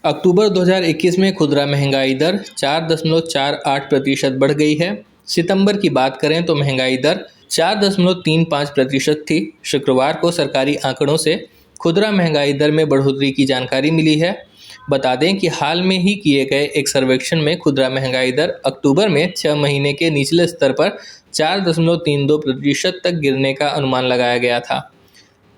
अक्टूबर 2021 में खुदरा महंगाई दर 4.48% बढ़ गई है। सितंबर की बात करें तो महंगाई दर 4.35% थी। शुक्रवार को सरकारी आंकड़ों से खुदरा महंगाई दर में बढ़ोतरी की जानकारी मिली है। बता दें कि हाल में ही किए गए एक सर्वेक्षण में खुदरा महंगाई दर अक्टूबर में 6 महीने के निचले स्तर पर 4.32% तक गिरने का अनुमान लगाया गया था।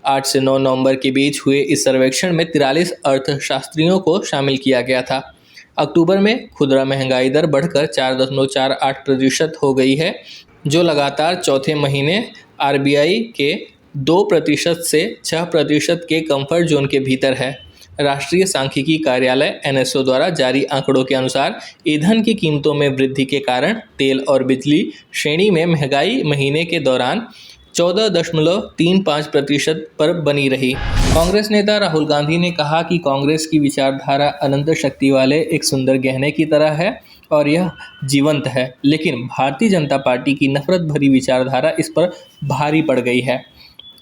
8 से 9 नवंबर के बीच हुए इस सर्वेक्षण में 43 अर्थशास्त्रियों को शामिल किया गया था। अक्टूबर में खुदरा महंगाई दर बढ़कर 4.48% हो गई है, जो लगातार चौथे महीने आरबीआई के 2% से 6% के कंफर्ट जोन के भीतर है। राष्ट्रीय सांख्यिकी कार्यालय एनएसओ द्वारा जारी आंकड़ों के अनुसार ईंधन की कीमतों में वृद्धि के कारण तेल और बिजली श्रेणी में महंगाई महीने के दौरान 14.35% पर बनी रही। कांग्रेस नेता राहुल गांधी ने कहा कि कांग्रेस की विचारधारा अनंत शक्ति वाले एक सुंदर गहने की तरह है और यह जीवंत है, लेकिन भारतीय जनता पार्टी की नफरत भरी विचारधारा इस पर भारी पड़ गई है।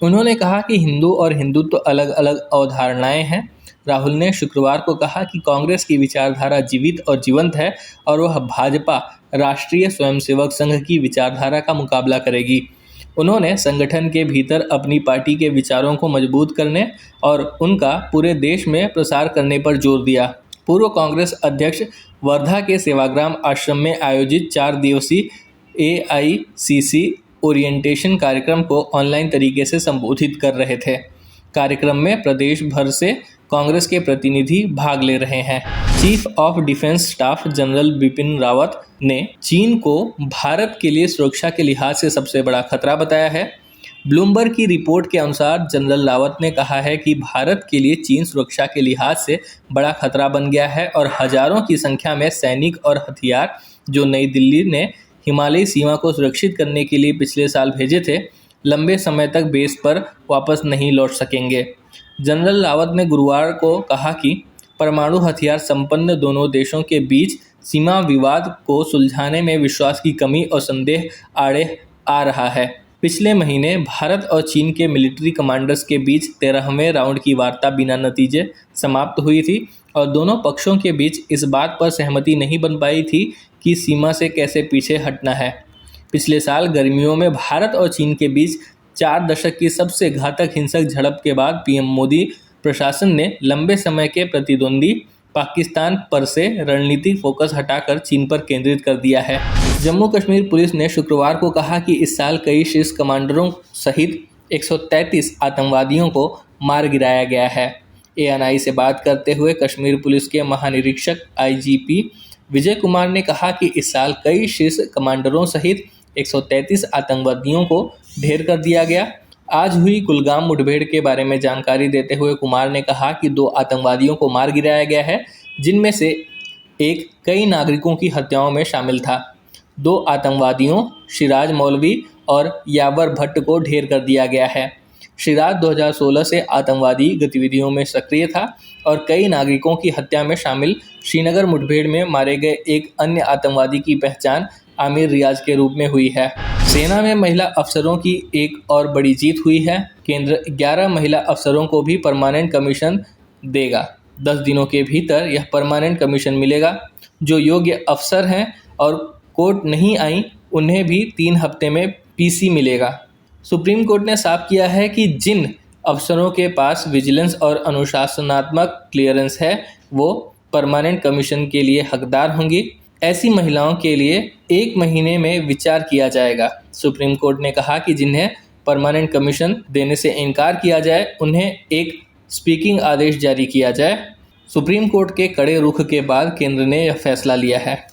उन्होंने कहा कि हिंदू और हिंदुत्व अलग अलग अवधारणाएं हैं। राहुल ने शुक्रवार को कहा कि कांग्रेस की विचारधारा जीवित और जीवंत है और वह भाजपा राष्ट्रीय स्वयंसेवक संघ की विचारधारा का मुकाबला करेगी। उन्होंने संगठन के भीतर अपनी पार्टी के विचारों को मजबूत करने और उनका पूरे देश में प्रसार करने पर जोर दिया। पूर्व कांग्रेस अध्यक्ष वर्धा के सेवाग्राम आश्रम में आयोजित 4 दिवसीय एआईसीसी ओरिएंटेशन कार्यक्रम को ऑनलाइन तरीके से संबोधित कर रहे थे। कार्यक्रम में प्रदेश भर से कांग्रेस के प्रतिनिधि भाग ले रहे हैं। Chief of defence staff general Bipin Rawat ने चीन को भारत के लिए सुरक्षा के लिहाज से सबसे बड़ा खतरा बताया है। ब्लूमबर्ग की रिपोर्ट के अनुसार जनरल रावत ने कहा है कि भारत के लिए चीन सुरक्षा के लिहाज से बड़ा खतरा बन गया है और हजारों की संख्या में सैनिक और हथियार जो नई दिल्ली ने हिमालयी सीमा को सुरक्षित करने के लिए पिछले साल भेजे थे, लंबे समय तक बेस पर वापस नहीं लौट सकेंगे। जनरल रावत ने गुरुवार को कहा कि परमाणु हथियार संपन्न दोनों देशों के बीच सीमा विवाद को सुलझाने में विश्वास की कमी और संदेह आड़े आ रहा है। पिछले महीने भारत और चीन के मिलिट्री कमांडर्स के बीच 13वें राउंड की वार्ता बिना नतीजे समाप्त हुई थी और दोनों पक्षों के बीच इस बात पर सहमति नहीं बन पाई थी कि सीमा से कैसे पीछे हटना है। पिछले साल गर्मियों में भारत और चीन के बीच 4 दशक की सबसे घातक हिंसक झड़प के बाद पीएम मोदी प्रशासन ने लंबे समय के प्रतिद्वंदी पाकिस्तान पर से रणनीतिक फोकस हटाकर चीन पर केंद्रित कर दिया है। जम्मू कश्मीर पुलिस ने शुक्रवार को कहा कि इस साल कई शीर्ष कमांडरों सहित 133 आतंकवादियों को मार गिराया गया है। एएनआई से बात करते हुए कश्मीर पुलिस के महानिरीक्षक आईजीपी विजय कुमार ने कहा कि इस साल कई शीर्ष कमांडरों सहित 133 आतंकवादियों को ढेर कर दिया गया। आज हुई कुलगाम मुठभेड़ के बारे में जानकारी देते हुए कुमार ने कहा कि 2 आतंकवादियों को मार गिराया गया है, जिनमें से एक कई नागरिकों की हत्याओं में शामिल था। 2 आतंकवादियों शिराज मौलवी और यावर भट्ट को ढेर कर दिया गया है। शिराज 2016 से आतंकवादी गतिविधियों में सक्रिय था और कई नागरिकों की हत्या में शामिल श्रीनगर मुठभेड़ में मारे गए एक अन्य आतंकवादी की पहचान आमिर रियाज के रूप में हुई है। सेना में महिला अफसरों की एक और बड़ी जीत हुई है। केंद्र 11 महिला अफसरों को भी परमानेंट कमीशन देगा। 10 दिनों के भीतर यह परमानेंट कमीशन मिलेगा। जो योग्य अफसर हैं और कोर्ट नहीं आई, उन्हें भी 3 हफ्ते में पीसी मिलेगा। सुप्रीम कोर्ट ने साफ किया है कि जिन अफसरों के पास विजिलेंस और अनुशासनात्मक क्लियरेंस है, वो परमानेंट कमीशन के लिए हकदार होंगी। ऐसी महिलाओं के लिए 1 महीने में विचार किया जाएगा। सुप्रीम कोर्ट ने कहा कि जिन्हें परमानेंट कमीशन देने से इनकार किया जाए, उन्हें एक स्पीकिंग आदेश जारी किया जाए। सुप्रीम कोर्ट के कड़े रुख के बाद केंद्र ने यह फैसला लिया है।